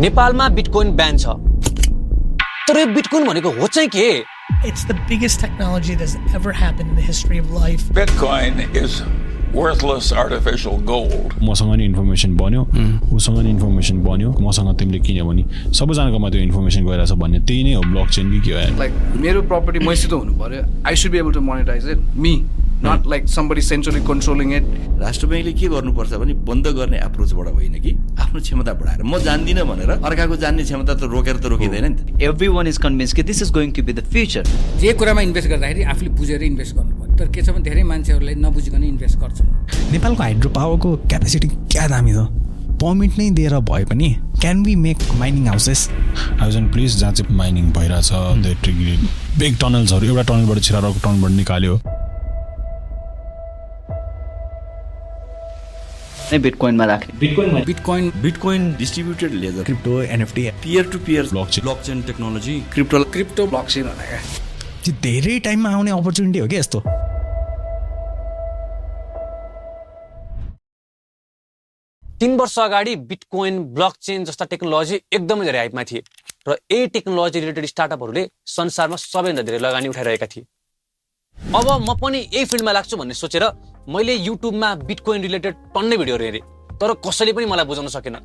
नेपालमा बिटकोइन ब्यान छ तर यो बिटकोइन भनेको हो चाहिँ के? It's the biggest technology that's ever happened in the history of life. Bitcoin is worthless artificial gold. मसँग नि इन्फर्मेसन बन्यो, उसँग नि इन्फर्मेसन बन्यो, मसँग तिमीले किन्यो भने सबैजनाकोमा त्यो इन्फर्मेसन गइरहेछ भन्ने त्यही नै हो ब्लकचेन कि के हो? लाइक मेरो प्रपर्टी मैसित हुनु पर्यो. I should be able to monetize it. Me, not like somebody centrally controlling it. राष्ट्र बैंकले के गर्नुपर्छ भने बन्द गर्ने एप्रोचबाट होइन कि आफ्नो क्षमता बढाएर म जान्दिनँ भनेर अर्काको जान्ने क्षमता त रोकेर त रोकिँदैन नि त. Everyone is convinced that this is going to be the future. जे कुरामा इन्भेस्ट गर्दाखेरि आफूले बुझेर इन्भेस्ट गर्नु पर्यो. तर के छ भने धेरै मान्छेहरूले नबुझिकन इन्भेस्ट गर्छन्. नेपालको हाइड्रो पावरको क्यापेसिटी क्या दामी छ. पर्मिट नै दिएर भए पनि can we make mining houses? आइजन प्लेस जहाँ चाहिँ माइनिङ भइरहेछ, इलेक्ट्रिक बिग टनल्सहरू एउटा टनलबाट छिराएर अर्को टनलबाट निकाल्यो. बिटकोइनमा राख्ने bitcoin distributed ledger, crypto, NFT, peer to peer blockchain technology, crypto blockchain भने क्या. त्यो धेरै टाइममा आउने अपर्च्युनिटी हो क्या यस्तो. तीन वर्ष अगाडि बिटकोइन ब्लकचेन जस्ता टेक्नोलोजी एकदमै धेरै हाइपमा थिए र यही टेक्नोलोजी रिलेटेड स्टार्टअपहरूले संसारमा सबैभन्दा धेरै लगानी उठाइरहेका थिए. अब म पनि यही फिल्डमा लाग्छु भन्ने सोचेर मैले युट्युबमा बिटकोइन रिलेटेड टन्नै भिडियोहरू हेरेँ तर कसैले पनि मलाई बुझाउन सकेन.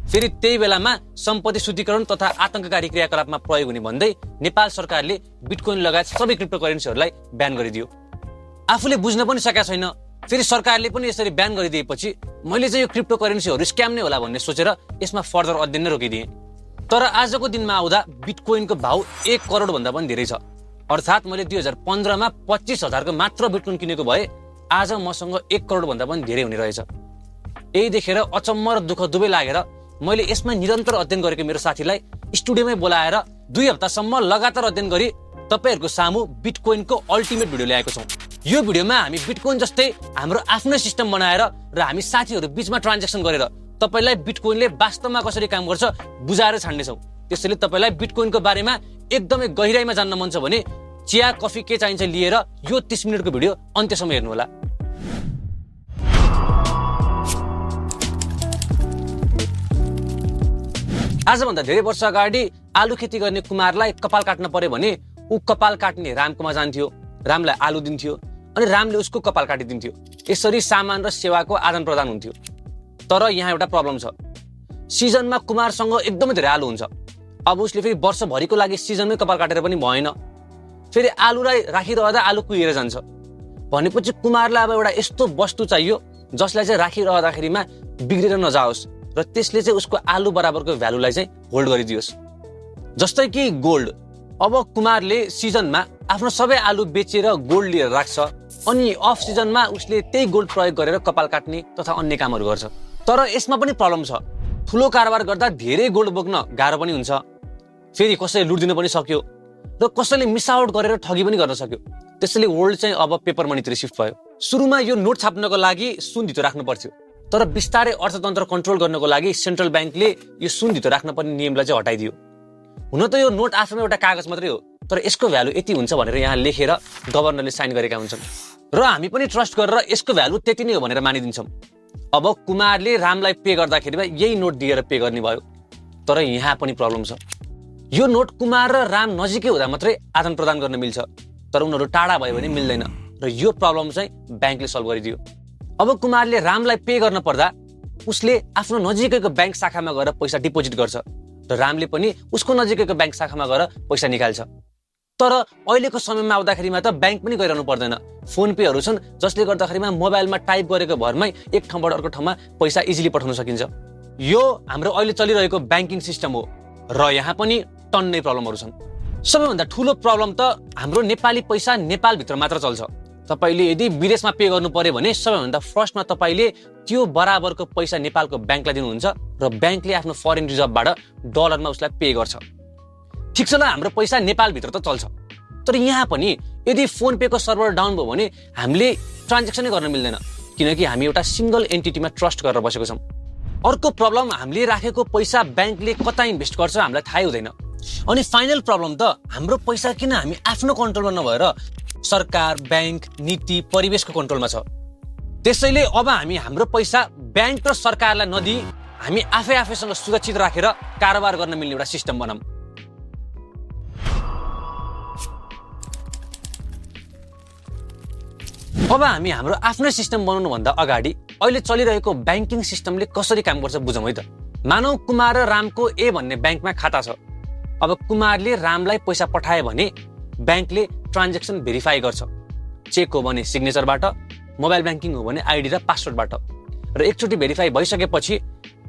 फेरि त्यही बेलामा सम्पत्ति शुद्धिकरण तथा आतंककारी क्रियाकलापमा प्रयोग हुने भन्दै नेपाल सरकारले बिटकोइन लगायत सबै क्रिप्टो करेन्सीहरूलाई ब्यान गरिदियो. आफूले बुझ्न पनि सकेका छैन. फेरि सरकारले पनि यसरी ब्यान गरिदिएपछि मैले चाहिँ यो क्रिप्टो करेन्सीहरू स्क्याम नै होला भन्ने सोचेर यसमा फर्दर अध्ययन नै रोकिदिएँ. तर आजको दिनमा आउँदा बिटकोइनको भाउ 1 करोड भन्दा पनि धेरै छ. अर्थात् मैले 2015 मा 25,000 को मात्र बिटकोइन किनेको भए आज मसँग 1 करोड भन्दा पनि धेरै हुने रहेछ. यही देखेर अचम्म र दुःख दुवै लागेर मैले यसमा निरन्तर अध्ययन गरेको मेरो साथीलाई स्टुडियोमै बोलाएर 2 हप्तासम्म लगातार अध्ययन गरी तपाईहरुको सामु बिटकोइनको अल्टिमेट भिडियो ल्याएको छौं. यो भिडियोमा हामी बिटकोइन जस्तै हाम्रो आफ्नो सिस्टम बनाएर र हामी साथीहरु बीचमा ट्रान्ज्याक्सन गरेर तपाईलाई बिटकोइनले वास्तवमा कसरी काम गर्छ बुझाएर छाड्ने छौं. त्यसैले तपाईलाई बिटकोइनको बारेमा एकदमै गहिराईमा जान्न मन छ भने चिया कफी के चाहिन्छ लिएर यो 30 मिनेटको भिडियो अन्त्यसम्म हेर्नु होला. आजभन्दा धेरै वर्ष अगाडि आलु खेती गर्ने कुमारलाई कपाल काट्न पर्यो भने ऊ कपाल काट्ने रामकोमा जान्थ्यो, रामलाई आलु दिन्थ्यो अनि रामले उसको कपाल काटिदिन्थ्यो. यसरी सामान र सेवाको आदान प्रदान हुन्थ्यो. तर यहाँ एउटा प्रब्लम छ. सिजनमा कुमारसँग एकदमै धेरै आलु हुन्छ. अब उसले फेरि वर्षभरिको लागि सिजनमै कपाल काटेर पनि भएन. फेरि आलुलाई राखिरहँदा आलु कुहिएर जान्छ. भनेपछि कुमारलाई अब एउटा यस्तो वस्तु चाहियो जसलाई चाहिँ राखिरहँदाखेरिमा बिग्रेर नजाओस् र त्यसले चाहिँ उसको आलु बराबरको भ्यालुलाई चाहिँ होल्ड गरिदियोस्. जस्तै कि गोल्ड. अब कुमारले सिजनमा आफ्नो सबै आलु बेचेर गोल्ड लिएर राख्छ अनि अफ सिजनमा उसले त्यही गोल्ड प्रयोग गरेर कपाल काट्ने तथा अन्य कामहरू गर्छ. तर यसमा पनि प्रब्लम छ. ठुलो कारोबार गर्दा धेरै गोल्ड बोक्न गाह्रो पनि हुन्छ. फेरि कसैले लुट्दिन पनि सक्यो र कसैले मिसआउट गरेर ठगी पनि गर्न सक्यो. त्यसैले वर्ल्ड चाहिँ अब पेपर मनीतिर शिफ्ट भयो. सुरुमा यो नोट छाप्नको लागि सुन धितो राख्नु पर्थ्यो. तर बिस्तारै अर्थतन्त्र कन्ट्रोल गर्नको लागि सेन्ट्रल ब्याङ्कले यो सुन धितो राख्न पर्ने नियमलाई चाहिँ हटाइदियो. हुन त यो नोट आफैमा एउटा कागज मात्रै हो तर यसको भ्यालु यति हुन्छ भनेर यहाँ लेखेर गभर्नरले साइन गरेका हुन्छन् र हामी पनि ट्रस्ट गरेर यसको भ्यालु त्यति नै हो भनेर मानिदिन्छौँ. अब कुमारले रामलाई पे गर्दाखेरिमा यही नोट दिएर पे गर्ने भयो. तर यहाँ पनि प्रब्लम छ. यो नोट कुमार र राम नजिकै हुँदा मात्रै आदान प्रदान गर्न मिल्छ तर उनीहरू टाढा भयो भने मिल्दैन र यो प्रब्लम चाहिँ ब्याङ्कले सल्भ गरिदियो. अब कुमारले रामलाई पे गर्न पर्दा उसले आफ्नो नजिकैको ब्याङ्क शाखामा गएर पैसा डिपोजिट गर्छ र रामले पनि उसको नजिकैको ब्याङ्क शाखामा गएर पैसा निकाल्छ. तर अहिलेको समयमा आउँदाखेरिमा त ब्याङ्क पनि गइरहनु पर्दैन. फोन पेहरू छन् जसले गर्दाखेरिमा मोबाइलमा टाइप गरेको भरमै एक ठाउँबाट अर्को ठाउँमा पैसा इजिली पठाउन सकिन्छ. यो हाम्रो अहिले चलिरहेको ब्याङ्किङ सिस्टम हो र यहाँ पनि टन्नै प्रब्लमहरू छन्. सबैभन्दा ठुलो प्रब्लम त हाम्रो नेपाली पैसा नेपालभित्र मात्र चल्छ. तपाईले यदि विदेशमा पे गर्नु पर्यो भने सबैभन्दा फर्स्टमा तपाईले त्यो बराबरको पैसा नेपालको ब्याङ्कलाई दिनुहुन्छ र ब्याङ्कले आफ्नो फरेन रिजर्भबाट डलरमा उसलाई पे गर्छ. ठिक छ ल, हाम्रो पैसा नेपालभित्र त चल्छ. तर यहाँ पनि यदि फोन पे को सर्भर डाउन भयो भने हामीले ट्रान्ज्याक्सनै गर्न मिल्दैन किनकि हामी एउटा सिंगल एन्टिटीमा ट्रस्ट गरेर बसेको छौं. अर्को प्रब्लम हामीले राखेको पैसा ब्याङ्कले कता इन्भेस्ट गर्छ हामीलाई थाहै हुँदैन. अनि फाइनल प्रब्लम त हाम्रो पैसा किन हामी आफ्नो कन्ट्रोलमा नभएर सरकार, ब्याङ्क, नीति, परिवेशको कन्ट्रोलमा छ. त्यसैले अब हामी हाम्रो पैसा ब्याङ्क र सरकारलाई नदिई हामी आफैसँग सुरक्षित राखेर कारोबार गर्न मिल्ने एउटा सिस्टम बनाऊँ। अब हामी हाम्रो आफ्नै सिस्टम बनाउनुभन्दा अगाडि अहिले चलिरहेको ब्याङ्किङ सिस्टमले कसरी काम गर्छ बुझौँ है त। मानौ कुमार र रामको ए भन्ने ब्याङ्कमा खाता छ। अब कुमारले रामलाई पैसा पठायो भने ब्याङ्कले ट्रान्जेक्सन भेरिफाई गर्छ। चेक हो भने सिग्नेचरबाट, मोबाइल ब्याङ्किङ हो भने आइडी र पासवर्डबाट। र एकचोटि भेरिफाई भइसकेपछि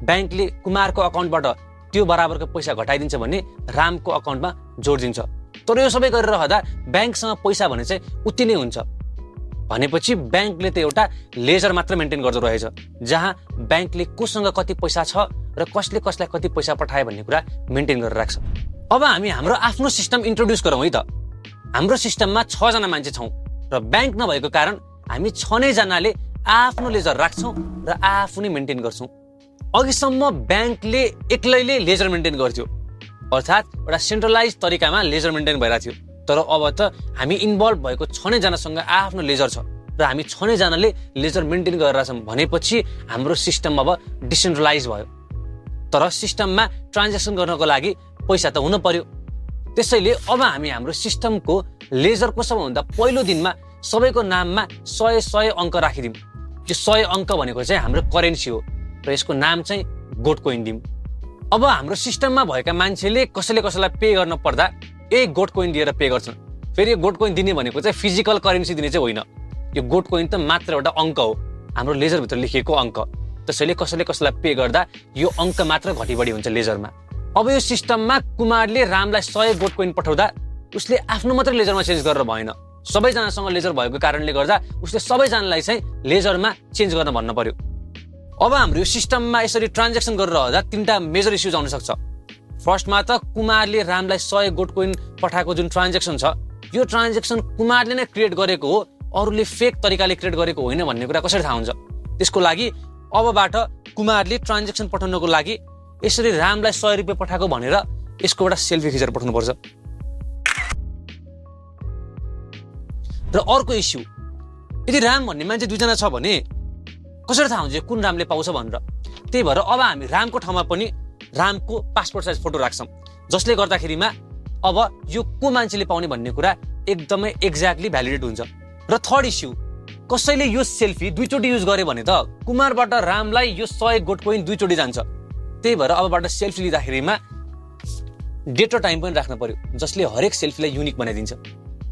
ब्याङ्कले कुमारको अकाउन्टबाट त्यो बराबरको पैसा घटाइदिन्छ भने रामको अकाउन्टमा जोडिदिन्छ। तर यो सबै गरेर रहँदा ब्याङ्कसँग पैसा भने चाहिँ उति नै हुन्छ। भनेपछि ब्याङ्कले त एउटा लेजर मात्र मेन्टेन गर्दो रहेछ, जहाँ ब्याङ्कले कोसँग कति पैसा छ र कसले कसलाई कति पैसा पठायो भन्ने कुरा मेन्टेन गरेर राख्छ। अब हामी हाम्रो आफ्नो सिस्टम इन्ट्रोड्युस गरौँ है त। हाम्रो सिस्टममा 6 जना मान्छे छौँ र ब्याङ्क नभएको कारण हामी 6 नै जनाले आफ्नो लेजर राख्छौँ र आफू नै मेन्टेन गर्छौँ। अघिसम्म ब्याङ्कले एक्लैले लेजर मेन्टेन गर्थ्यो, अर्थात् एउटा सेन्ट्रलाइज तरिकामा लेजर मेन्टेन भइरहेको थियो। तर अब त हामी इन्भल्भ भएको 6 नै जनासँग आफ्नो लेजर छ र हामी 6 नै जनाले लेजर मेन्टेन गरेर छौँ भनेपछि हाम्रो सिस्टम अब डिसेन्ट्रलाइज भयो। तर सिस्टममा ट्रान्जेक्सन गर्नको लागि पैसा त हुन पर्यो। त्यसैले अब हामी हाम्रो सिस्टमको लेजरको सबैभन्दा पहिलो दिनमा सबैको नाममा 100 अङ्क राखिदिउँ। यो 100 अङ्क भनेको चाहिँ हाम्रो करेन्सी हो र यसको नाम चाहिँ गोट कोइन दिउँ। अब हाम्रो सिस्टममा भएका मान्छेले कसैलाई पे गर्न पर्दा गोट कोइन दिएर पे गर्छन्। फेरि यो गोट कोइन दिने भनेको चाहिँ फिजिकल करेन्सी दिने चाहिँ होइन। यो गोट कोइन त मात्र एउटा अङ्क हो, हाम्रो लेजरभित्र लेखिएको अङ्क। त्यसैले कसैलाई पे गर्दा यो अङ्क मात्र घटी बढी हुन्छ लेजरमा। अब यो सिस्टममा कुमारले रामलाई 100 गोट कोइन पठाउँदा उसले आफ्नो मात्रै लेजरमा चेन्ज गरेर भएन। सबैजनासँग लेजर भएको कारणले गर्दा उसले सबैजनालाई चाहिँ लेजरमा चेन्ज गर्न भन्न पर्यो। अब हाम्रो यो सिस्टममा यसरी ट्रान्जेक्सन गरेर रहँदा 3टा मेजर इस्युज आउन सक्छ। फर्स्टमा त कुमारले रामलाई 100 गोट कोइन पठाएको जुन ट्रान्जेक्सन छ, यो ट्रान्जेक्सन कुमारले नै क्रिएट गरेको हो, अरूले फेक तरिकाले क्रिएट गरेको होइन भन्ने कुरा कसरी थाहा हुन्छ? त्यसको लागि अबबाट कुमारले ट्रान्जेक्सन पठाउनको लागि यसरी रामलाई 100 रुपियाँ पठाएको भनेर यसको एउटा सेल्फी खिचेर पठाउनुपर्छ। र अर्को इस्यु, यदि राम भन्ने मान्छे 2 जना छ भने कसरी थाहा हुन्छ कुन रामले पाउँछ भनेर? त्यही भएर अब हामी रामको ठाउँमा पनि रामको पासपोर्ट साइज फोटो राख्छौँ, जसले गर्दाखेरिमा अब यो को मान्छेले पाउने भन्ने कुरा एकदमै एक्ज्याक्टली भ्यालिडेट हुन्छ। र थर्ड इस्यु, कसैले यो सेल्फी 2 चोटि युज गरे भने त कुमारबाट रामलाई यो 100 गोट कोइन 2 चोटि जान्छ। त्यही भएर अबबाट सेल्फी लिँदाखेरिमा डेट र टाइम पनि राख्न पर्यो, जसले हरेक सेल्फीलाई युनिक बनाइदिन्छ।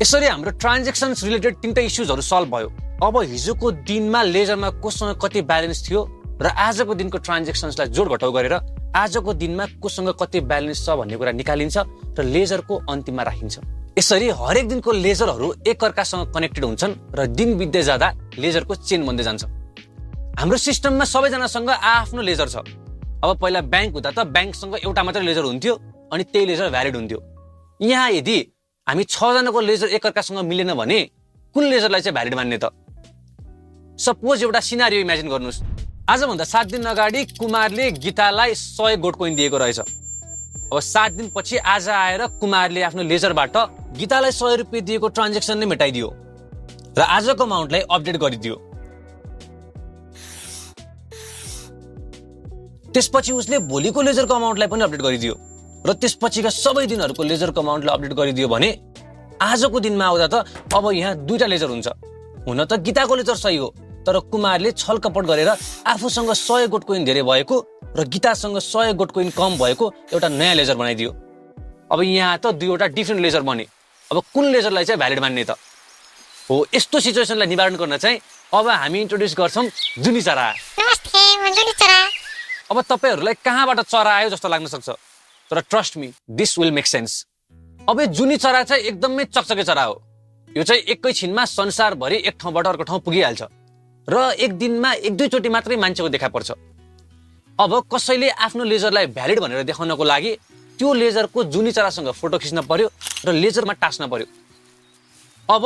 यसरी हाम्रो ट्रान्जेक्सन्स रिलेटेड 3टा इस्युजहरू सल्भ भयो। अब हिजोको दिनमा लेजरमा कोसँग कति ब्यालेन्स थियो र आजको दिनको ट्रान्जेक्सन्सलाई जोड घटाउ गरेर आजको दिनमा कोसँग कति ब्यालेन्स छ भन्ने कुरा निकालिन्छ र लेजरको अन्तिममा राखिन्छ। यसरी हरेक दिनको लेजरहरू एकअर्कासँग कनेक्टेड हुन्छन् र दिन बित्दै जाँदा लेजरको चेन बन्दै जान्छ। हाम्रो सिस्टममा सबैजनासँग आफ्नो लेजर छ। अब पहिला ब्याङ्क हुँदा त ब्याङ्कसँग एउटा मात्रै लेजर हुन्थ्यो अनि त्यही लेजर भ्यालिड हुन्थ्यो। यहाँ यदि हामी 6 जनाको लेजर एकअर्कासँग मिलेन भने कुन लेजरलाई चाहिँ भ्यालिड मान्ने त? सपोज एउटा सिनारियो इमेजिन गर्नुहोस्। आजभन्दा 7 दिन अगाडि कुमारले गीतालाई 100 गोट कोइन दिएको रहेछ। अब 7 दिनपछि आज आएर कुमारले आफ्नो लेजरबाट गीतालाई 100 रुपियाँ दिएको ट्रान्जेक्सन नै मेटाइदियो र आजको अमाउन्टलाई अपडेट गरिदियो। त्यसपछि उसले भोलिको लेजरको अमाउन्टलाई पनि अपडेट गरिदियो र त्यसपछिका सबै दिनहरूको लेजरको अमाउन्टलाई अपडेट गरिदियो भने आजको दिनमा आउँदा त अब यहाँ 2टा लेजर हुन्छ। हुन त गीताको लेजर सही हो, तर कुमारले छलकपट गरेर आफूसँग 100 गोट कोइन धेरै भएको र गीतासँग 100 गोट कोइन कम भएको एउटा नयाँ लेजर बनाइदियो। अब यहाँ त 2वटा डिफ्रेन्ट लेजर बने। अब कुन लेजरलाई चाहिँ भ्यालिड मान्ने त? हो, यस्तो सिचुएसनलाई निवारण गर्न चाहिँ अब हामी इन्ट्रोड्युस गर्छौँ जुनी चरा। नमस्ते, म जुनी चरा। अब तपाईहरूलाई कहाँबाट चरा आयो जस्तो लाग्न सक्छ, तर trust me, this will make sense. अब जुनी चरा चाहिँ एकदमै चकचके चरा हो। यो चाहिँ एकैछिनमा संसारभरि एक ठाउँबाट अर्को ठाउँ पुगिहाल्छ र एक दिनमा 1-2 चोटि मात्रै मान्छेको देखा पर्छ। अब कसैले आफ्नो लेजरलाई भ्यालिड भनेर देखाउनको लागि त्यो लेजरको जुनी चरासँग फोटो खिच्न पर्यो र लेजरमा टास्न पर्यो। अब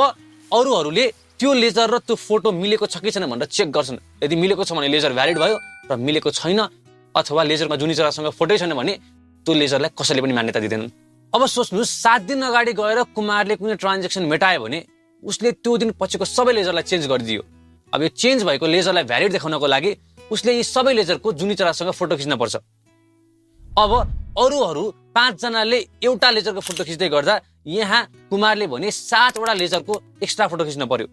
अरूहरूले त्यो लेजर र त्यो फोटो मिलेको छ कि छैन भनेर चेक गर्छन्। यदि मिलेको छ भने लेजर भ्यालिड भयो र मिलेको छैन अथवा लेजरमा जुनी चरासँग फोटै छैन भने त्यो लेजरलाई कसैले पनि मान्यता दिँदैनन्। अब सोच्नुहोस्, 7 दिन अगाडि गएर कुमारले कुनै ट्रान्जेक्सन मेटायो भने उसले त्यो दिन पछिको सबै लेजरलाई चेन्ज गरिदियो। अब यो चेन्ज भएको लेजरलाई भ्यालिड देखाउनको लागि उसले यी सबै लेजरको जुनी चरासँग फोटो खिच्न पर्छ। अब अरूहरू 5 जनाले एउटा लेजरको फोटो खिच्दै गर्दा यहाँ कुमारले भने 7 वटा लेजरको एक्स्ट्रा फोटो खिच्न पर्यो।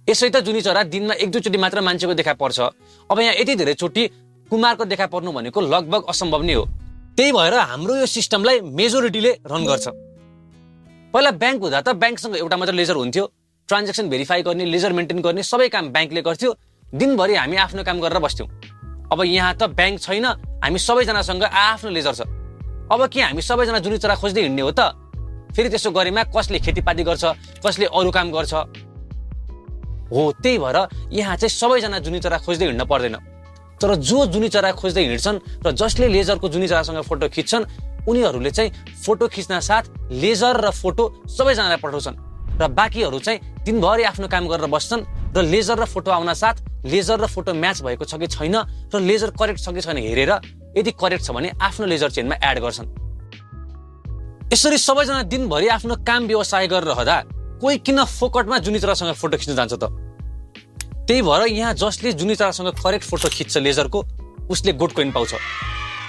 यसै त जुनी चरा दिनमा 1-2 चोटि मात्र मान्छेको देखा पर्छ। अब यहाँ यति धेरै चोटि कुमारको देखा पर्नु भनेको लगभग असम्भव नै हो। त्यही भएर हाम्रो यो सिस्टमलाई मेजोरिटीले रन गर्छ। पहिला ब्याङ्क हुँदा त ब्याङ्कसँग एउटा मात्र लेजर हुन्थ्यो, ट्रान्जेक्सन भेरिफाई गर्ने, लेजर मेन्टेन गर्ने सबै काम ब्याङ्कले गर्थ्यो। दिनभरि हामी आफ्नो काम गरेर बस्थ्यौँ। अब यहाँ त ब्याङ्क छैन, हामी सबैजनासँग आफ्नो लेजर छ। अब के हामी सबैजना जुनी चरा खोज्दै हिँड्ने हो त? फेरि त्यसो गरेमा कसले खेतीपाती गर्छ, कसले अरू काम गर्छ? हो, त्यही भएर यहाँ चाहिँ सबैजना जुनी चरा खोज्दै हिँड्न पर्दैन। तर जो जुनी चरा खोज्दै हिँड्छन् र जसले लेजरको जुनी चरासँग फोटो खिच्छन् उनीहरूले चाहिँ फोटो खिच्न साथ लेजर र फोटो सबैजनालाई पठाउँछन् र बाँकीहरू चाहिँ दिनभरि आफ्नो काम गरेर बस्छन् र लेजर र फोटो आउन साथ लेजर र फोटो म्याच भएको छ कि छैन र लेजर करेक्ट छ कि छैन हेरेर यदि करेक्ट छ भने आफ्नो लेजर चेनमा एड गर्छन्। यसरी सबैजना दिनभरि आफ्नो काम व्यवसाय गरेर रहँदा कोही किन फोकटमा जुनी चरासँग फोटो खिच्न जान्छ त? त्यही भएर यहाँ जसले जुनी चरासँग करेक्ट फोटो खिच्छ लेजरको उसले गोल्ड कोइन पाउँछ।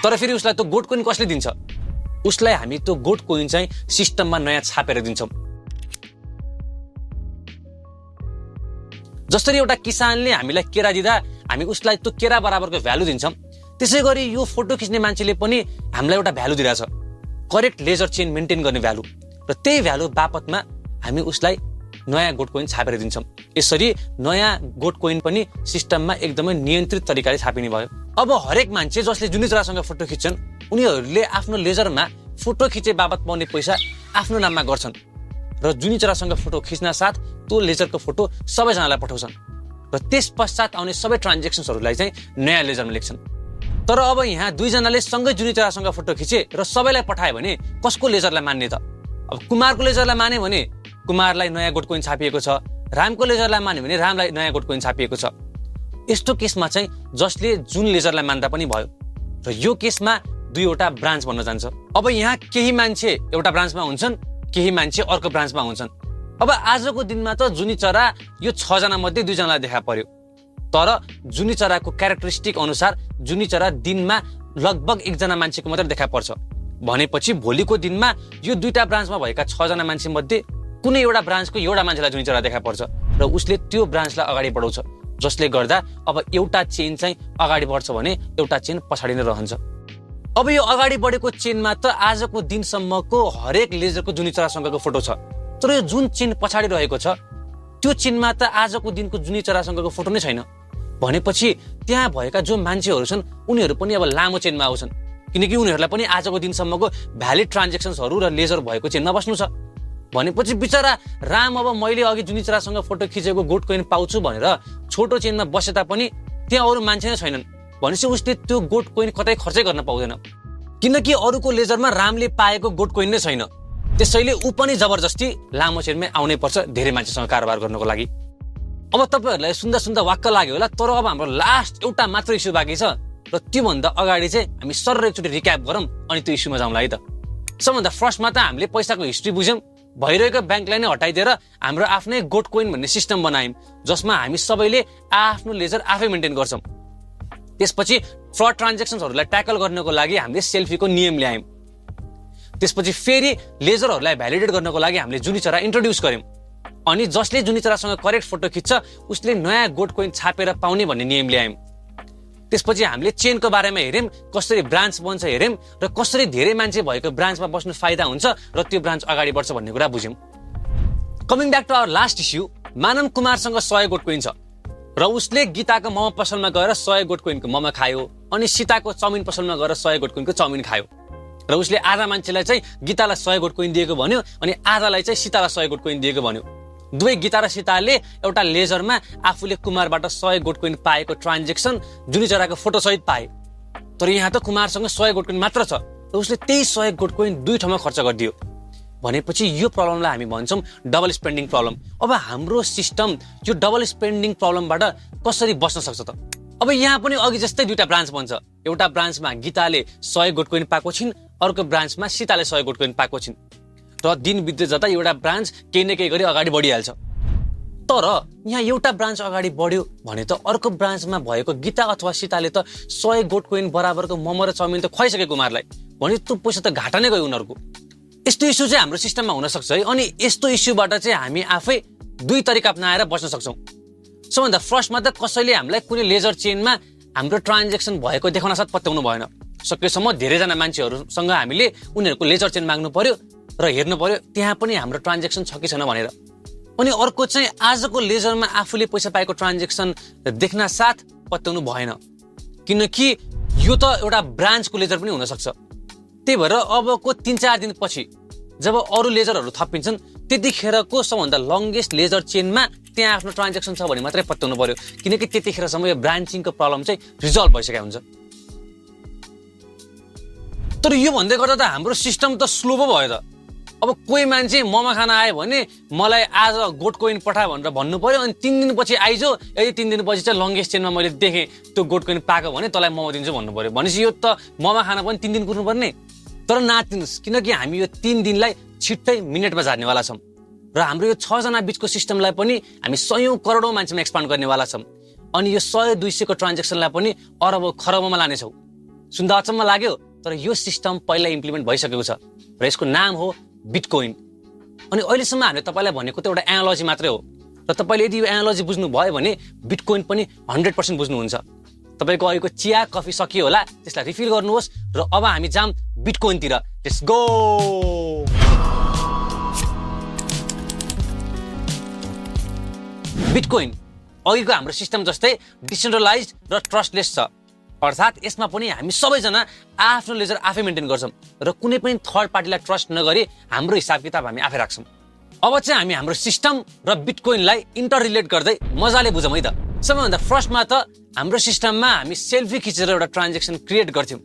तर फेरि उसलाई त्यो गोल्ड कोइन कसले दिन्छ? उसलाई हामी त्यो गोल्ड कोइन चाहिँ सिस्टममा नयाँ छापेर दिन्छौँ। जसरी एउटा किसानले हामीलाई केरा दिँदा हामी उसलाई त्यो केरा बराबरको भ्यालु दिन्छौँ, त्यसै गरी यो फोटो खिच्ने मान्छेले पनि हामीलाई एउटा भ्यालु दिइरहेछ, करेक्ट लेजर चेन मेन्टेन गर्ने भ्यालु। र त्यही भ्यालु बापतमा हामी उसलाई नयाँ गोल्ड कोइन छापेर दिन्छौँ। यसरी नयाँ गोल्ड कोइन पनि सिस्टममा एकदमै नियन्त्रित तरिकाले छापिने भयो। अब हरेक मान्छे जसले जुनी चरासँग फोटो खिच्छन् उनीहरूले आफ्नो लेजरमा फोटो खिचे बापत पाउने पैसा आफ्नो नाममा गर्छन् र जुनी चरासँग फोटो खिच्न साथ त्यो लेजरको फोटो सबैजनालाई पठाउँछन् र त्यस पश्चात आउने सबै ट्रान्जेक्सन्सहरूलाई चाहिँ नयाँ लेजरमा लेख्छन्। तर अब यहाँ 2 जनाले सँगै जुनी चरासँग फोटो खिचे र सबैलाई पठायो भने कसको लेजरलाई मान्ने त? अब कुमारको लेजरलाई माने भने कुमारलाई नयाँ गोल्ड कोइन छापिएको छ, रामको लेजरलाई मान्यो भने रामलाई नयाँ गोल्ड कोइन छापिएको छ। यस्तो केसमा चाहिँ जसले जुन लेजरलाई मान्दा पनि भयो र यो केसमा 2 वटा ब्रान्च बन्न जान्छ। अब यहाँ केही मान्छे एउटा ब्रान्चमा हुन्छन्, केही मान्छे अर्को ब्रान्चमा हुन्छन्। अब आजको दिनमा त जुनी चरा यो 6 जना मध्ये 2 जनालाई देखा पर्यो। तर जुनी चराको क्यारेक्टरिस्टिक अनुसार जुनी चरा दिनमा लगभग 1 जना मान्छेको मात्र देखा पर्छ। भनेपछि भोलिको दिनमा यो 2टा ब्रान्चमा भएका 6 जना मान्छे मध्ये कुनै एउटा ब्रान्चको एउटा मान्छेलाई जुनी चरा देखा पर्छ र उसले त्यो ब्रान्चलाई अगाडि बढाउँछ, जसले गर्दा अब एउटा चेन चाहिँ अगाडि बढ्छ भने एउटा चेन पछाडि नै रहन्छ। अब यो अगाडि बढेको चेनमा त आजको दिनसम्मको हरेक लेजरको जुनी चरासँगको फोटो छ। तर यो जुन चेन पछाडि रहेको छ त्यो चेनमा त आजको दिनको जुनी चरासँगको फोटो नै छैन। भनेपछि त्यहाँ भएका जो मान्छेहरू छन् उनीहरू पनि अब लामो चेनमा आउँछन्, किनकि उनीहरूलाई पनि आजको दिनसम्मको भ्यालिड ट्रान्जेक्सन्सहरू र लेजर भएको चेनमा बस्नु छ। भनेपछि बिचरा राम अब मैले अघि जुनी चरासँग फोटो खिचेको गोल्ड कोइन पाउँछु भनेर छोटो चेनमा बसे तापनि त्यहाँ अरू मान्छे नै छैनन् भनेपछि उसले त्यो गोल्ड कोइन कतै खर्चै गर्न पाउँदैन, किनकि अरूको लेजरमा रामले पाएको गोल्ड कोइन नै छैन। त्यसैले ऊ पनि जबरजस्ती लामो चेनमै आउनै पर्छ धेरै मान्छेसँग कारोबार गर्नको लागि। अब तपाईहरुलाई सुन्दा सुन्दा वाक्क लाग्यो होला, तर अब हाम्रो लास्ट एउटा मात्र इस्यु बाँकी छ र त्योभन्दा अगाडि चाहिँ हामी सर्र एकचोटि रिक्याप गरौँ अनि त्यो इस्युमा जाउँला है त। सबभन्दा फर्स्टमा त हामीले पैसाको हिस्ट्री बुझ्यौँ, भइरहेको ब्याङ्कलाई नै हटाइदिएर हाम्रो आफ्नै गोल्ड कोइन भन्ने सिस्टम बनायौँ जसमा हामी सबैले आफ्नो लेजर आफै मेन्टेन गर्छौँ। त्यसपछि फ्रड ट्रान्जेक्सन्सहरूलाई ट्याकल गर्नको लागि हामीले सेल्फीको नियम ल्यायौँ। त्यसपछि फेरि लेजरहरूलाई भ्यालिडेट गर्नको लागि हामीले जुनी चरा इन्ट्रोड्युस गर्यौँ अनि जसले जुनी चरासँग करेक्ट फोटो खिच्छ उसले नयाँ गोल्ड कोइन छापेर पाउने भन्ने नियम ल्यायौँ। त्यसपछि हामीले चेनको बारेमा हेर्यौँ, कसरी ब्रान्च बन्छ हेर्यौँ र कसरी धेरै मान्छे भएको ब्रान्चमा बस्नु फाइदा हुन्छ र त्यो ब्रान्च अगाडि बढ्छ भन्ने कुरा बुझ्यौँ। Coming back to our last issue, Manav कुमारसँग 100 गोल्ड कोइन छ र उसले गीताको मोमो पसलमा गएर 100 गोल्ड कोइनको मोमो खायो अनि सीताको चाउमिन पसलमा गएर 100 गोल्ड कोइनको चाउमिन खायो र उसले आधा मान्छेलाई चाहिँ गीतालाई 100 गोल्ड कोइन दिएको भन्यो अनि आधालाई चाहिँ सीतालाई 100 गोल्ड कोइन दिएको भन्यो। दुवै गीता र सीताले एउटा लेजरमा आफूले कुमारबाट 100 गोल्ड कोइन पाएको ट्रान्जेक्सन जुनी चराको फोटो सहित पाए। तर यहाँ त कुमारसँग 100 गोल्ड कोइन मात्र छ र उसले त्यही 100 गोल्ड कोइन 2 ठाउँमा खर्च गरिदियो। भनेपछि यो प्रब्लमलाई हामी भन्छौँ डबल स्पेन्डिङ प्रब्लम। अब हाम्रो सिस्टम यो डबल स्पेन्डिङ प्रब्लमबाट कसरी बच्न सक्छ त? अब यहाँ पनि अघि जस्तै 2टा ब्रान्च बन्छ। एउटा ब्रान्चमा गीताले 100 गोल्ड कोइन पाएको छिन्, अर्को ब्रान्चमा सीताले 100 गोल्ड कोइन पाएको छिन् र दिन बित्दै जाँदा एउटा ब्रान्च केही न केही गरी अगाडि बढिहाल्छ। तर यहाँ एउटा ब्रान्च अगाडि बढ्यो भने त अर्को ब्रान्चमा भएको गीता अथवा सीताले त 100 गोट कोइन बराबरको मोमो र चाउमिन त खुवाइसके कुमारलाई भने त्यो पैसा त घाटा नै गयो उनीहरूको। यस्तो इस्यु चाहिँ हाम्रो सिस्टममा हुन सक्छ है। अनि यस्तो इस्युबाट चाहिँ हामी आफै दुई तरिका अपनाएर बच्न सक्छौँ। सबभन्दा फर्स्टमा त कसैले हामीलाई कुनै लेजर चेनमा हाम्रो ट्रान्जेक्सन भएको देखाउन साथ पत्याउनु भएन। सकेसम्म धेरैजना मान्छेहरूसँग हामीले उनीहरूको लेजर चेन माग्नु पर्यो र हेर्नु पर्यो त्यहाँ पनि हाम्रो ट्रान्जेक्सन छ कि छैन भनेर। अनि अर्को चाहिँ आजको लेजरमा आफूले पैसा पाएको ट्रान्जेक्सन देख्न साथ पत्याउनु भएन, किनकि यो त एउटा ब्रान्चको लेजर पनि हुनसक्छ। त्यही भएर अबको 3-4 दिनपछि जब अरू लेजरहरू थपिन्छन् त्यतिखेरको सबभन्दा लङ्गेस्ट लेजर चेनमा त्यहाँ आफ्नो ट्रान्जेक्सन छ भने मात्रै पत्याउनु पर्यो, किनकि त्यतिखेरसम्म यो ब्रान्चिङको प्रब्लम चाहिँ रिजल्भ भइसकेको हुन्छ। तर यो भन्दै गर्दा त हाम्रो सिस्टम त स्लो पो भयो त। अब कोही मान्छे मोमो खान आयो भने मलाई आज गोट कोइन पठा भनेर भन्नु पर्यो, अनि 3 दिनपछि आइजो, यदि 3 दिनपछि चाहिँ लङ्गेस्ट चेनमा मैले देखेँ त्यो गोट कोइन पाएको भने तँलाई मोमो दिन्छु भन्नु पर्यो। भनेपछि यो त मोमो खान पनि 3 दिन कुर्नुपर्ने। तर नातिनुहोस्, किनकि हामी यो 3 दिनलाई छिट्टै मिनेटमा झार्नेवाला छौँ र हाम्रो यो 6 जना बिचको सिस्टमलाई पनि हामी 100 करोडौँ मान्छेमा एक्सपान्ड गर्नेवाला छौँ। अनि यो 100-200 को ट्रान्जेक्सनलाई पनि अरब खरबमा लानेछौँ। सुन्दा अचम्म लाग्यो, तर यो सिस्टम पहिला इम्प्लिमेन्ट भइसकेको छ र यसको नाम हो बिटकोइन। अनि अहिलेसम्म हामीले तपाईँलाई भनेको त एउटा एनालोजी मात्रै हो र तपाईँले यदि यो एनालोजी बुझ्नु भयो भने बिटकोइन पनि 100% बुझ्नुहुन्छ। तपाईँको अहिलेको चिया कफी सकियो होला, त्यसलाई रिफिल गर्नुहोस् र अब हामी जाम बिटकोइनतिर। Let's go. बिटकोइन अघिको हाम्रो सिस्टम जस्तै डिसेन्ट्रलाइज्ड र ट्रस्टलेस छ, अर्थात् यसमा पनि हामी सबैजना आफ्नो लेजर आफै मेन्टेन गर्छौँ र कुनै पनि थर्ड पार्टीलाई ट्रस्ट नगरी हाम्रो हिसाब किताब हामी आफै राख्छौँ। अब चाहिँ हामी हाम्रो सिस्टम र बिटकोइनलाई इन्टर रिलेट गर्दै मजाले बुझौँ है त। सबैभन्दा फर्स्टमा त हाम्रो सिस्टममा हामी सेल्फी खिचेर एउटा ट्रान्जेक्सन क्रिएट गर्थ्यौँ।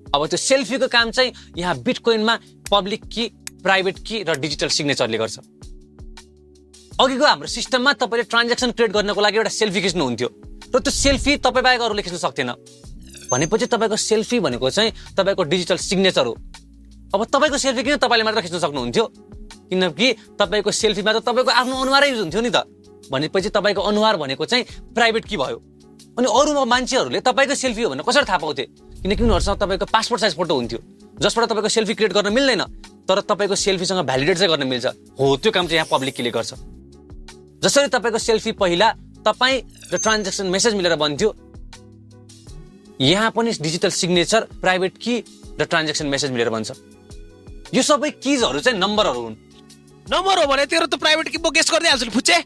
अब त्यो सेल्फीको काम चाहिँ यहाँ बिटकोइनमा पब्लिक की, प्राइभेट की र डिजिटल सिग्नेचरले गर्छ। अघिको हाम्रो सिस्टममा तपाईँले ट्रान्जेक्सन क्रिएट गर्नको लागि एउटा सेल्फी खिच्नुहुन्थ्यो र त्यो सेल्फी तपाईँ बाहेक अरूले खिच्न सक्थेन। भनेपछि तपाईँको सेल्फी भनेको चाहिँ तपाईँको डिजिटल सिग्नेचर हो। अब तपाईँको सेल्फी किन तपाईँले मात्र खिच्न सक्नुहुन्थ्यो, किनकि तपाईँको सेल्फीमा त तपाईँको आफ्नो अनुहारै युज हुन्थ्यो नि त। भनेपछि तपाईँको अनुहार भनेको चाहिँ प्राइभेट की भयो। अनि अरू मान्छेहरूले तपाईँको सेल्फी हो भनेर कसरी थाहा पाउँथे, किनकि उनीहरूसँग तपाईँको पासपोर्ट साइज फोटो हुन्थ्यो जसबाट तपाईँको सेल्फी क्रिएट गर्न मिल्दैन, तर तपाईँको सेल्फीसँग भ्यालिडेट चाहिँ गर्न मिल्छ। हो, त्यो काम चाहिँ यहाँ पब्लिकले गर्छ। जसरी तपाईँको सेल्फी पहिला तपाईँ र ट्रान्जेक्सन मेसेज मिलेर बन्थ्यो, यहाँ पनि डिजिटल सिग्नेचर, प्राइभेट की र ट्रान्जेक्सन मेसेज मिलेर बन्छ। यो सबै किजहरू चाहिँ नम्बरहरू हुन्। नम्बर हो भने तेरो त प्राइभेट की गेस गर्दै हाल्छु फुच्चे।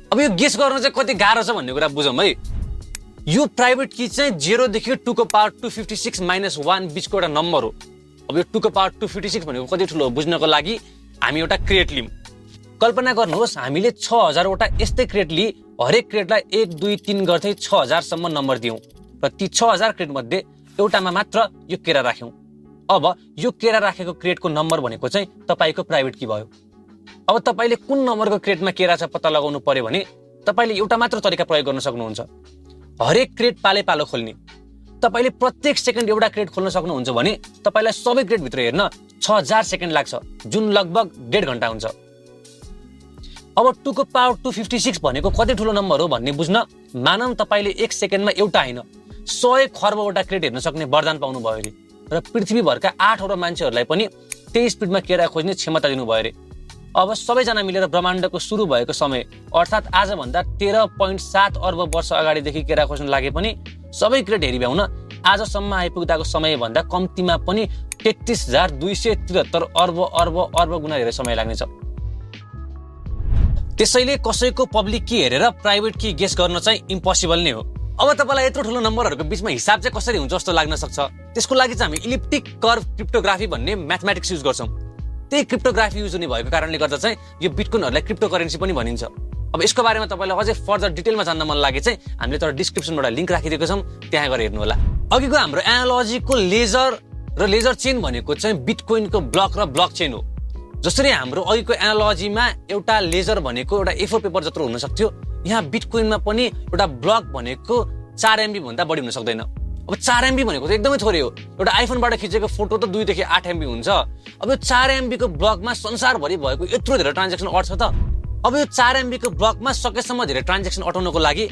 अब यो गेस गर्न चाहिँ कति गाह्रो छ भन्ने कुरा बुझौँ है। यो प्राइभेट की चाहिँ 0 देखि 2 को पावर 256 - 1 बिचको एउटा नम्बर हो। अब यो 2 को पावर 256 भनेको कति ठुलो हो बुझ्नको लागि हामी एउटा क्रिएट लियौँ। कल्पना गर्नुहोस्, हामीले 6000 वटा यस्तै क्रिएट लिई हरेक क्रिएटलाई 1, 2, 3 गर्दै 6000 सम्म नम्बर दियौँ र ती 6000 क्रिएट मध्ये एउटामा मात्र यो केरा राख्यौँ। अब यो केरा राखेको क्रिएटको नम्बर भनेको चाहिँ तपाईँको प्राइभेट की भयो। अब तपाईँले कुन नम्बरको क्रिएटमा केरा छ पत्ता लगाउनु पर्यो भने तपाईँले एउटा मात्र तरिका प्रयोग गर्न सक्नुहुन्छ। हरेक क्रिएट पाले पालो खोल्ने। तपाईँले प्रत्येक सेकेन्ड एउटा क्रिएट खोल्न सक्नुहुन्छ भने तपाईँलाई सबै क्रिएटभित्र हेर्न 6000 सेकेन्ड लाग्छ, जुन लगभग 1.5 घन्टा हुन्छ। अब 2 को पावर 256 भनेको कति ठुलो नम्बर हो भन्ने बुझ्न मानव तपाईँले 1 सेकेन्डमा एउटा होइन 100 खर्बवटा क्रिएट हेर्न सक्ने वरदान पाउनु भयो अरे र पृथ्वीभरका 8 अरब मान्छेहरूलाई पनि त्यही स्पिडमा केरा खोज्ने क्षमता दिनुभयो अरे। अब सबैजना मिलेर ब्रह्माण्डको सुरु भएको समय अर्थात् आजभन्दा 13.7 अर्ब वर्ष अगाडिदेखि केरा खोज्न लागे पनि सबै क्रिएट हेरिभ्याउन आजसम्म आइपुग्दाको समयभन्दा कम्तीमा पनि 33,273 अर्ब गुणा धेरै समय लाग्नेछ। त्यसैले कसैको पब्लिक की हेरेर प्राइभेट की गेस गर्न चाहिँ इम्पोसिबल नै हो। अब तपाईँलाई यत्रो ठुलो नम्बरहरूको बिचमा हिसाब चाहिँ कसरी हुन्छ जस्तो लाग्न सक्छ। त्यसको लागि चाहिँ हामी इलिप्टिक कर्भ क्रिप्टोग्राफी भन्ने म्याथमेटिक्स युज गर्छौँ। त्यही क्रिप्टोग्राफी युज हुने भएको कारणले गर्दा चाहिँ यो बिटकोइनहरूलाई क्रिप्टो करेन्सी पनि भनिन्छ। अब यसको बारेमा तपाईँलाई अझै फर्दर डिटेलमा जान्न मन लागे चाहिँ हामीले तर डिस्क्रिप्सनबाट लिङ्क राखिदिएको छौँ, त्यहाँ गएर हेर्नु होला। अघिको हाम्रो एनालोजीको लेजर र लेजर चेन भनेको चाहिँ बिटकोइनको ब्लक र ब्लक चेन हो। जसरी हाम्रो अघिको एनालोजीमा एउटा लेजर भनेको एउटा A4 पेपर जत्रो हुन सक्थ्यो, यहाँ बिटकोइनमा पनि एउटा ब्लक भनेको 4 MB भन्दा बढी हुन सक्दैन। अब 4 MB भनेको त एकदमै थोरै हो। एउटा आइफोनबाट खिचेको फोटो त 2 देखि 8 MB हुन्छ। अब यो 4 MB को ब्लकमा संसारभरि भएको यत्रो धेरै ट्रान्जेक्सन अट्छ त अब यो 4 MB को ब्लकमा सकेसम्म धेरै ट्रान्जेक्सन अटाउनको लागि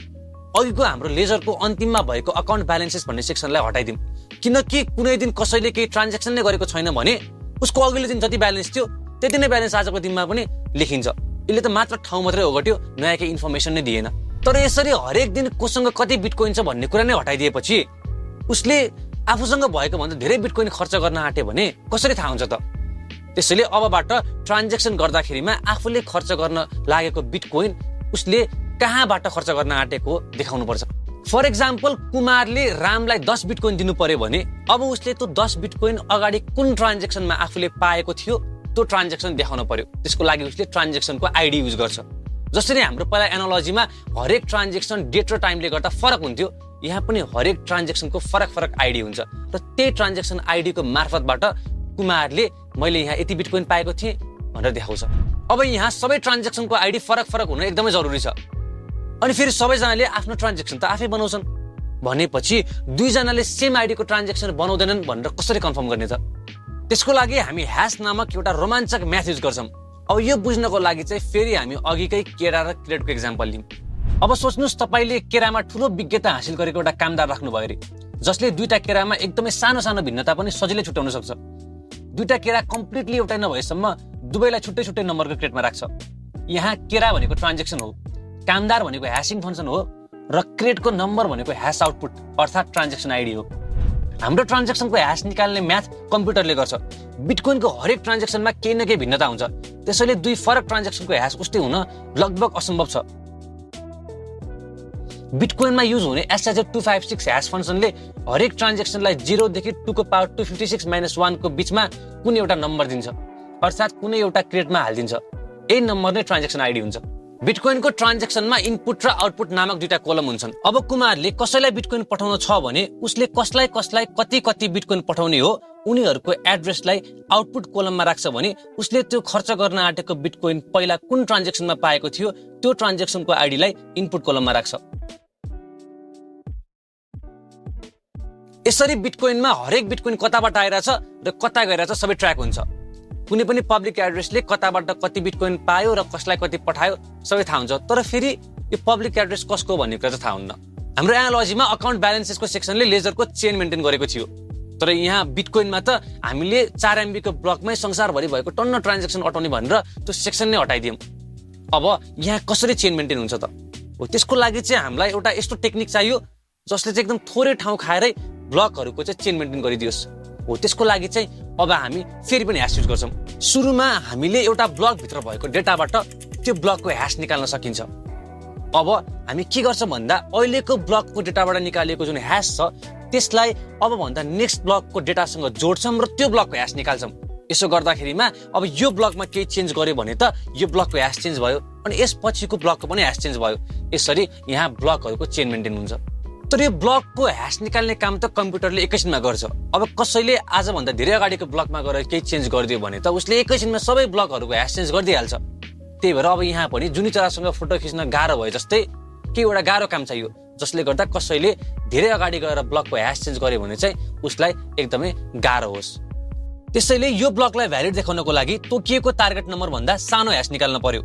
अघिको हाम्रो लेजरको अन्तिममा भएको अकाउन्ट ब्यालेन्सेस भन्ने सेक्सनलाई हटाइदिउँ, किनकि कुनै दिन कसैले केही ट्रान्जेक्सन नै गरेको छैन भने उसको अघिल्लो दिन जति ब्यालेन्स थियो त्यति नै ब्यालेन्स आजको दिनमा पनि लेखिन्छ। यसले त मात्र ठाउँ मात्रै ओगट्यो, नयाँ केही इन्फर्मेसन नै दिएन। तर यसरी हरेक दिन कोसँग कति बिटकोइन छ भन्ने कुरा नै हटाइदिएपछि उसले आफूसँग भएको भन्दा धेरै बिटकोइन खर्च गर्न आँट्यो भने कसरी थाहा हुन्छ त? त्यसैले अबबाट ट्रान्जेक्सन गर्दाखेरिमा आफूले खर्च गर्न लागेको बिटकोइन उसले कहाँबाट खर्च गर्न आँटेको देखाउनुपर्छ। फर एक्जाम्पल, कुमारले रामलाई 10 बिटकोइन दिनु पर्यो भने अब उसले त्यो 10 बिटकोइन अगाडि कुन ट्रान्जेक्सनमा आफूले पाएको थियो त्यो ट्रान्जेक्सन देखाउन पर्यो। त्यसको लागि उसले ट्रान्जेक्सनको आइडी युज गर्छ। जसरी हाम्रो पहिला एनालोजीमा हरेक ट्रान्जेक्सन डेट र टाइमले गर्दा फरक हुन्थ्यो, यहाँ पनि हरेक ट्रान्जेक्सनको फरक आइडी हुन्छ र त्यही ट्रान्जेक्सन आइडीको मार्फतबाट कुमारले मैले यहाँ यति बिटकोइन पाएको थिएँ भनेर देखाउँछ। अब यहाँ सबै ट्रान्जेक्सनको आइडी फरक हुन एकदमै जरुरी छ। अनि फेरि सबैजनाले आफ्नो ट्रान्जेक्सन त आफै बनाउँछन् भनेपछि दुईजनाले सेम आइडीको ट्रान्जेक्सन बनाउँदैनन् भनेर कसरी कन्फर्म गर्ने त? त्यसको लागि हामी ह्यास नामक एउटा रोमाञ्चक म्याथ युज गर्छौँ। अब यो बुझ्नको लागि चाहिँ फेरि हामी अघिकै केरा र क्रेडको एक्जाम्पल लिउँ। अब सोच्नुहोस्, तपाईँले केरामा ठुलो विज्ञता हासिल गरेको एउटा कामदार राख्नुभयो अरे, जसले दुईटा केरामा एकदमै सानो भिन्नता पनि सजिलै छुट्याउन सक्छ। दुईटा केरा कम्प्लिटली एउटै नभएसम्म दुवैलाई छुट्टै नम्बरको क्रेडमा राख्छ। यहाँ केरा भनेको ट्रान्जेक्सन हो, कामदार भनेको ह्यासिङ फङ्सन हो र क्रेडको नम्बर भनेको ह्यास आउटपुट अर्थात् ट्रान्जेक्सन आइडी हो। हाम्रो ट्रान्जेक्सनको ह्यास निकाल्ने म्याथ कम्प्युटरले गर्छ। बिटकोइनको हरेक ट्रान्जेक्सनमा केही न केही भिन्नता हुन्छ, त्यसैले दुई फरक ट्रान्जेक्सनको ह्यास उस्तै हुन लगभग असम्भव छ। बिटकोइनमा युज हुने SHA-256 ह्यास फङ्सनले हरेक ट्रान्जेक्सनलाई 0 देखि 2 को पावर 256 - 1 को बीचमा कुनै एउटा नम्बर दिन्छ, अर्थात् कुनै एउटा क्रेडमा हालिदिन्छ। यही नम्बर नै ट्रान्जेक्सन आइडी हुन्छ। बिटकोइनको ट्रान्जेक्सनमा इनपुट र आउटपुट नामक दुईटा कोलम हुन्छन्। अब कुमारले कसैलाई बिटकोइन पठाउन छ भने उसले कसलाई कति बिटकोइन पठाउने हो उनीहरूको एड्रेसलाई आउटपुट कोलममा राख्छ भने उसले त्यो खर्च गर्न आँटेको बिटकोइन पहिला कुन ट्रान्जेक्सनमा पाएको थियो त्यो ट्रान्जेक्सनको आइडीलाई इनपुट कोलममा राख्छ। यसरी बिटकोइनमा हरेक बिटकोइन कताबाट आइरहेछ र कता गइरहेछ सबै ट्र्याक हुन्छ। कुनै पनि पब्लिक एड्रेसले कताबाट कति बिटकोइन पायो र कसलाई कति पठायो सबै थाहा हुन्छ, तर फेरि यो पब्लिक एड्रेस कसको भन्ने कुरा चाहिँ थाहा हुन्न। हाम्रो एनालोजीमा अकाउन्ट ब्यालेन्सेसको सेक्सनले लेजरको चेन मेन्टेन गरेको थियो, तर यहाँ बिटकोइनमा त हामीले 4 MB को ब्लकमै संसारभरि भएको टन्न ट्रान्जेक्सन अटाउने भनेर त्यो सेक्सन नै हटाइदियौँ। अब यहाँ कसरी चेन मेन्टेन हुन्छ त? त्यसको लागि चाहिँ हामीलाई एउटा यस्तो टेक्निक चाहियो जसले चाहिँ एकदम थोरै ठाउँ खाएरै ब्लकहरूको चाहिँ चेन मेन्टेन गरिदियोस्। त्यसको लागि चाहिँ अब हामी फेरि पनि ह्यास युज गर्छौँ। सुरुमा हामीले एउटा ब्लकभित्र भएको डेटाबाट त्यो ब्लकको ह्यास निकाल्न सकिन्छ। अब हामी के गर्छौँ भन्दा अहिलेको ब्लकको डेटाबाट निकालिएको जुन ह्यास छ त्यसलाई अब भन्दा नेक्स्ट ब्लकको डेटासँग जोड्छौँ र त्यो ब्लकको ह्यास निकाल्छौँ। यसो गर्दाखेरिमा अब यो ब्लकमा केही चेन्ज गर्यो भने त यो ब्लकको ह्यास चेन्ज भयो अनि यसपछिको ब्लकको पनि ह्यास चेन्ज भयो। यसरी यहाँ ब्लकहरूको चेन मेन्टेन हुन्छ। तर यो ब्लकको ह्यास निकाल्ने काम त कम्प्युटरले एकैछिनमा गर्छ। अब कसैले आजभन्दा धेरै अगाडिको ब्लकमा गएर केही चेन्ज गरिदियो भने त उसले एकैछिनमा सबै ब्लकहरूको ह्यास चेन्ज गरिदिइहाल्छ। त्यही भएर अब यहाँ पनि जुनी चरासँग फोटो खिच्न गाह्रो भए जस्तै केही एउटा गाह्रो काम चाहियो जसले गर्दा कसैले धेरै अगाडि गएर ब्लकको ह्यास चेन्ज गर्यो भने चाहिँ उसलाई एकदमै गाह्रो होस्। त्यसैले यो ब्लकलाई भ्यालिड देखाउनको लागि तोकिएको टार्गेट नम्बर भन्दा सानो ह्यास निकाल्न पर्यो,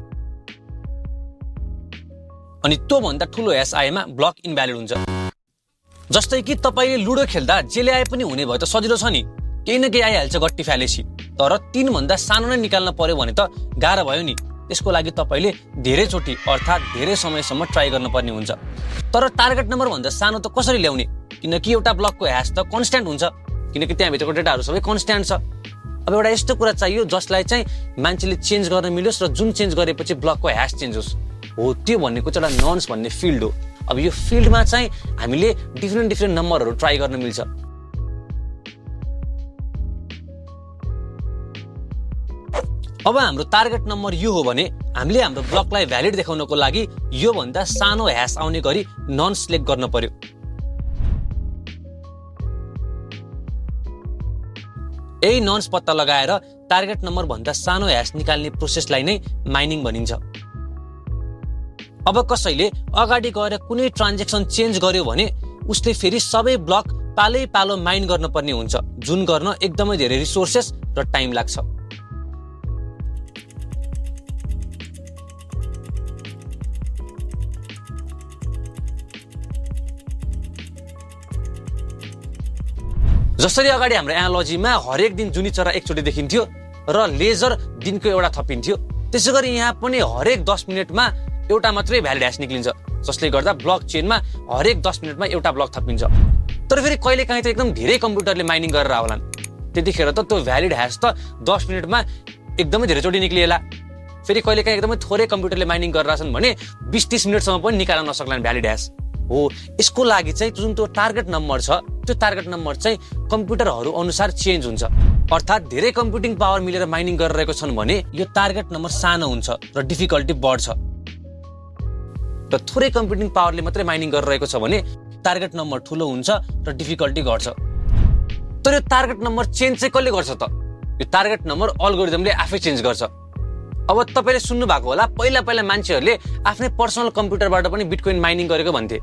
अनि त्यो भन्दा ठुलो ह्यास आएमा ब्लक इनभ्यालिड हुन्छ। जस्तै कि तपाईँले लुडो खेल्दा जेले आए पनि हुने भयो त सजिलो छ नि, केही न केही आइहाल्छ गट्टी फ्यालेसी। तर 3 भन्दा सानो नै निकाल्न पर्यो भने त गाह्रो भयो नि। त्यसको लागि तपाईँले धेरैचोटि अर्थात् धेरै समयसम्म ट्राई गर्नुपर्ने हुन्छ। तर टार्गेट नम्बर भन्दा सानो त कसरी ल्याउने, किनकि एउटा ब्लकको ह्यास त कन्स्ट्यान्ट हुन्छ, किनकि त्यहाँभित्रको डेटाहरू सबै कन्स्ट्यान्ट छ। अब एउटा यस्तो कुरा चाहियो जसलाई चाहिँ मान्छेले चेन्ज गर्न मिलोस् र जुन चेन्ज गरेपछि ब्लकको ह्यास चेन्ज होस्। त्यो भनेको चाहिँ एउटा नन्स भन्ने फिल्ड हो। अब यो फिल्डमा चाहिँ हामीले डिफ्रेन्ट नम्बरहरू ट्राई गर्न मिल्छ। अब हाम्रो टार्गेट नम्बर यो हो भने हामीले हाम्रो ब्लकलाई भ्यालिड देखाउनको लागि यो भन्दा सानो ह्यास आउने गरी नन सिलेक्ट गर्न पर्यो। यही नन्स पत्ता लगाएर टार्गेट नम्बर भन्दा सानो ह्यास निकाल्ने प्रोसेसलाई नै माइनिङ भनिन्छ। अब कसैले अगाडि गएर कुनै ट्रान्जेक्सन चेन्ज गर्यो भने उसले फेरि सबै ब्लक पालो माइन गर्न पर्ने हुन्छ, जुन गर्न एकदमै धेरै रिसोर्सेस र टाइम लाग्छ। जसरी अगाडि हाम्रो एनालोजीमा हरेक दिन जुनी चरा एकचोटि देखिन्थ्यो र लेजर दिनको एउटा थपिन्थ्यो, त्यसै गरी यहाँ पनि हरेक 10 मिनेटमा एउटा मात्रै भ्यालिड ह्यास निक्लिन्छ, जसले गर्दा ब्लक चेनमा हरेक 10 मिनेटमा एउटा ब्लक थपिन्छ। तर फेरि कहिलेकाहीँ त एकदम धेरै कम्प्युटरले माइनिङ गरेर आउलान्, त्यतिखेर त त्यो भ्यालिड ह्यास त 10 मिनेटमा एकदमै धेरैचोटि निक्लिएला। फेरि कहिलेकाहीँ एकदमै थोरै कम्प्युटरले माइनिङ गरिरहेछन् भने 20-30 मिनटसम्म पनि निकाल्न नसक्लान् भ्यालिड ह्यास। हो, यसको लागि चाहिँ जुन त्यो टार्गेट नम्बर छ, त्यो टार्गेट नम्बर चाहिँ कम्प्युटरहरू अनुसार चेन्ज हुन्छ। अर्थात् धेरै कम्प्युटिङ पावर मिलेर माइनिङ गरिरहेको छन् भने यो टार्गेट नम्बर सानो हुन्छ र डिफिकल्टी बढ्छ, र थोरै कम्प्युटिङ पावरले मात्रै माइनिङ गरिरहेको छ भने टार्गेट नम्बर ठुलो हुन्छ र डिफिकल्टी घट्छ। तर यो टार्गेट नम्बर चेन्ज चाहिँ कसले गर्छ त? यो टार्गेट नम्बर अल्गोरिदमले आफै चेन्ज गर्छ। अब तपाईले सुन्नु भएको होला, पहिला मान्छेहरूले आफ्नै पर्सनल कम्प्युटरबाट पनि बिटकोइन माइनिङ गरेको भन्थे,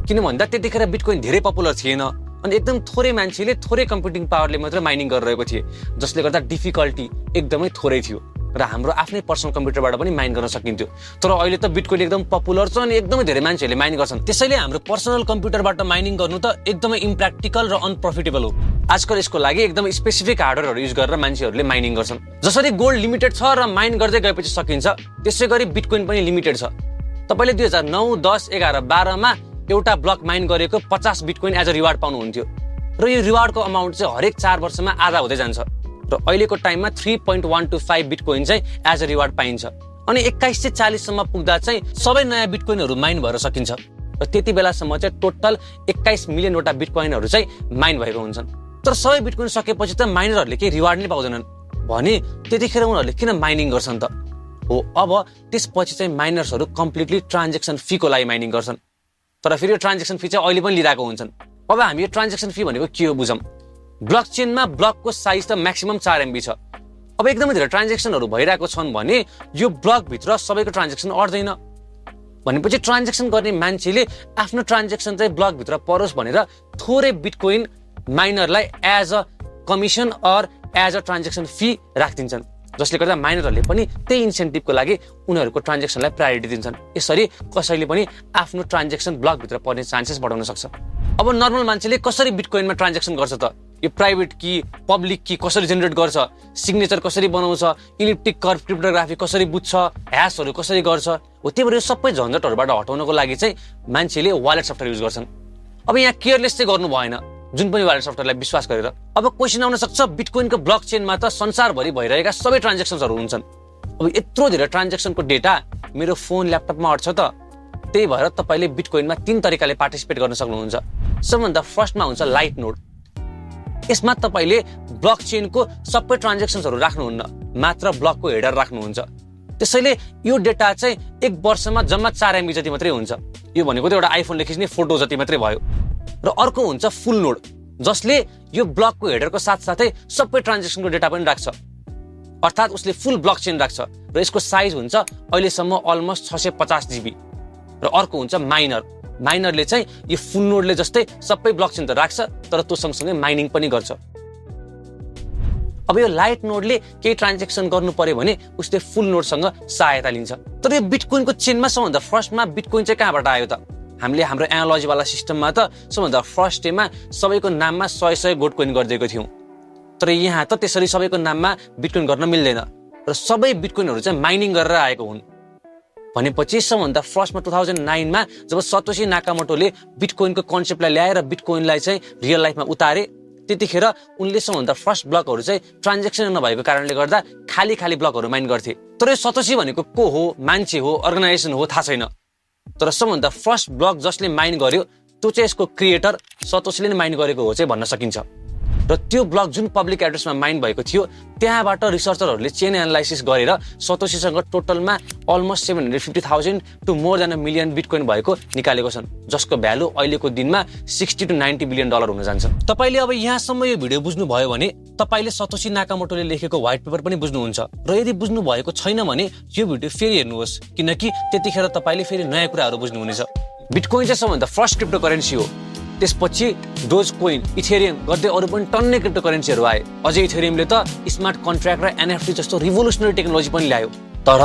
किन भन्दा त्यतिखेर बिटकोइन धेरै पपुलर थिएन अनि एकदम थोरै मान्छेले थोरै कम्प्युटिङ पावरले मात्र माइनिङ गरिरहेको थिए, जसले गर्दा डिफिकल्टी एकदमै थोरै थियो र हाम्रो आफ्नै पर्सनल कम्प्युटरबाट पनि माइन गर्न सकिन्थ्यो। तर अहिले त बिटकोइन एकदम पपुलर छ अनि एकदमै धेरै मान्छेहरूले माइन गर्छन्, त्यसैले हाम्रो पर्सनल कम्प्युटरबाट माइनिङ गर्नु त एकदमै इम्प्र्याक्टिकल र अनप्रोफिटेबल हो। आजकल यसको लागि एकदमै स्पेसिफिक हार्डवेयरहरू युज गरेर मान्छेहरूले माइनिङ गर्छन्। जसरी गोल्ड लिमिटेड छ र माइन गर्दै गएपछि सकिन्छ, त्यसै गरी बिटकोइन पनि लिमिटेड छ। तपाईले 2009, 10, 11, 12 मा एउटा ब्लक माइन गरेको 50 बिटकोइन एज अ रिवार्ड पाउनुहुन्थ्यो र यो रिवार्डको अमाउन्ट चाहिँ हरेक 4 वर्षमा आधा हुँदै जान्छ र अहिलेको टाइममा 3.125 बिटकोइन चाहिँ एज अ रिवार्ड पाइन्छ। अनि 2140 सम्म पुग्दा चाहिँ सबै नयाँ बिटकोइनहरू माइन भएर सकिन्छ र त्यति बेलासम्म चाहिँ टोटल 21 मिलियनवटा बिटकोइनहरू चाहिँ माइन भएको हुन्छन्। तर सबै बिटकोइन सकेपछि त माइनरहरूले केही रिवार्ड नै पाउँदैनन् भने त्यतिखेर उनीहरूले किन माइनिङ गर्छन् त? हो, अब त्यसपछि चाहिँ माइनर्सहरू कम्प्लिटली ट्रान्जेक्सन फीको लागि माइनिङ गर्छन्। तर फेरि यो ट्रान्जेक्सन फी चाहिँ अहिले पनि लिइरहेको हुन्छन्। अब हामी यो ट्रान्जेक्सन फी भनेको के हो बुझौँ। ब्लक चेनमा ब्लकको साइज त म्याक्सिमम 4 MB छ। अब एकदमै धेरै ट्रान्जेक्सनहरू भइरहेको छन् भने यो ब्लकभित्र सबैको ट्रान्जेक्सन अट्दैन भनेपछि ट्रान्जेक्सन गर्ने मान्छेले आफ्नो ट्रान्जेक्सन चाहिँ ब्लकभित्र परोस् भनेर थोरै बिटकोइन माइनरलाई as a commission or as a transaction fee राखिदिन्छन्, जसले गर्दा माइनरहरूले पनि त्यही इन्सेन्टिभको लागि उनीहरूको ट्रान्जेक्सनलाई प्रायोरिटी दिन्छन्। यसरी कसैले पनि आफ्नो ट्रान्जेक्सन ब्लकभित्र पर्ने चान्सेस बढाउन सक्छ। अब नर्मल मान्छेले कसरी बिटकोइनमा ट्रान्जेक्सन गर्छ त? यो प्राइभेट की, पब्लिक की कसरी जेनेरेट गर्छ, सिग्नेचर कसरी बनाउँछ, इलिप्टिक कर्भ क्रिप्टोग्राफी कसरी बुझ्छ, ह्यासहरू कसरी गर्छ, हो त्यही भएर सबै झन्झटहरूबाट हटाउनको लागि चाहिँ मान्छेले वालेट सफ्टवेयर युज गर्छन्। अब यहाँ केयरलेस चाहिँ गर्नु भएन जुन पनि वालेट सफ्टवेयरलाई विश्वास गरेर। अब क्वेसन आउन सक्छ, बिटकोइनको ब्लक चेनमा त संसारभरि भइरहेका सबै ट्रान्जेक्सनहरू हुन्छन्, अब यत्रो धेरै ट्रान्जेक्सनको डेटा मेरो फोन ल्यापटपमा अट्छ त? त्यही भएर तपाईले बिटकोइनमा 3 तरिकाले पार्टिसिपेट गर्न सक्नुहुन्छ। सबभन्दा फर्स्टमा हुन्छ लाइट नोड। यसमा तपाईले ब्लक चेनको सबै ट्रान्जेक्सनहरू राख्नुहुन्न, मात्र ब्लकको हेडर राख्नुहुन्छ। त्यसैले यो डेटा चाहिँ 1 वर्षमा जम्मा 4 MB जति मात्रै हुन्छ। यो भनेको त एउटा आइफोनले खिच्ने फोटो जति मात्रै भयो। र अर्को हुन्छ फुल नोड, जसले यो ब्लकको हेडरको साथसाथै सबै ट्रान्जेक्सनको डेटा पनि राख्छ, अर्थात् उसले फुल ब्लक चेन राख्छ र यसको साइज हुन्छ अहिलेसम्म अलमोस्ट 650 GB। र अर्को हुन्छ माइनर। माइनरले चाहिँ यो फुल नोडले जस्तै सबै ब्लक चेन त राख्छ तर त्यो सँगसँगै माइनिङ पनि गर्छ। अब यो लाइट नोडले केही ट्रान्जेक्सन गर्नु पर्यो भने उसले फुल नोडसँग सहायता लिन्छ। तर यो बिटकोइनको चेनमा सबभन्दा फर्स्टमा बिटकोइन चाहिँ कहाँबाट आयो त? हामीले हाम्रो एनालोजीवाला सिस्टममा त सबभन्दा फर्स्ट डेमा सबैको नाममा 100 बिटकोइन गरिदिएको थियौँ। तर यहाँ त त्यसरी सबैको नाममा बिटकोइन गर्न मिल्दैन र सबै बिटकोइनहरू चाहिँ माइनिङ गरेर आएको हुन्। भनेपछि सबभन्दा फर्स्टमा 2009 मा जब सतोशी नाकामोटोले बिटकोइनको कन्सेप्टलाई ल्याएर बिटकोइनलाई चाहिँ रियल लाइफमा उतारे, त्यतिखेर उनले सबभन्दा फर्स्ट ब्लकहरू चाहिँ ट्रान्जेक्सन नभएको कारणले गर्दा खाली ब्लकहरू माइन गर्थे। तर यो सतोशी भनेको को हो, मान्छे हो, अर्गनाइजेसन हो, थाहा छैन। तर सबभन्दा फर्स्ट ब्लक जसले माइन गर्यो त्यो चाहिँ यसको क्रिएटर सतोशीले नै माइन गरेको हो चाहिँ भन्न सकिन्छ। र त्यो ब्लक जुन पब्लिक एड्रेसमा माइन भएको थियो त्यहाँबाट रिसर्चरहरूले चेन एनालाइसिस गरेर सतोशीसँग टोटलमा almost 750,000 to more than 1 million bitcoin भएको निकालेको छन्, जसको भ्यालु अहिलेको दिनमा $60 to $90 बिलियन हुन जान्छ। तपाईले अब यहाँसम्म यो भिडियो बुझ्नु भयो भने तपाईले सतोशी नाकामोटोले लेखेको व्हाइट पेपर पनि बुझ्नुहुन्छ र यदि बुझ्नु भएको छैन भने यो भिडियो फेरि हेर्नुहोस्, किनकि त्यतिखेर तपाईले फेरि नयाँ कुराहरू बुझ्नुहुनेछ। बिटकोइन चाहिँ सबभन्दा फर्स्ट क्रिप्टोकरेन्सी हो। त्यसपछि डोज कोइन, इथेरियम गर्दै अरू पनि टन्नै क्रिप्टोकरेन्सीहरू आए। अझै इथेरियमले त स्मार्ट कन्ट्र्याक्ट र NFT जस्तो रिभोल्युसनरी टेक्नोलोजी पनि ल्यायो। तर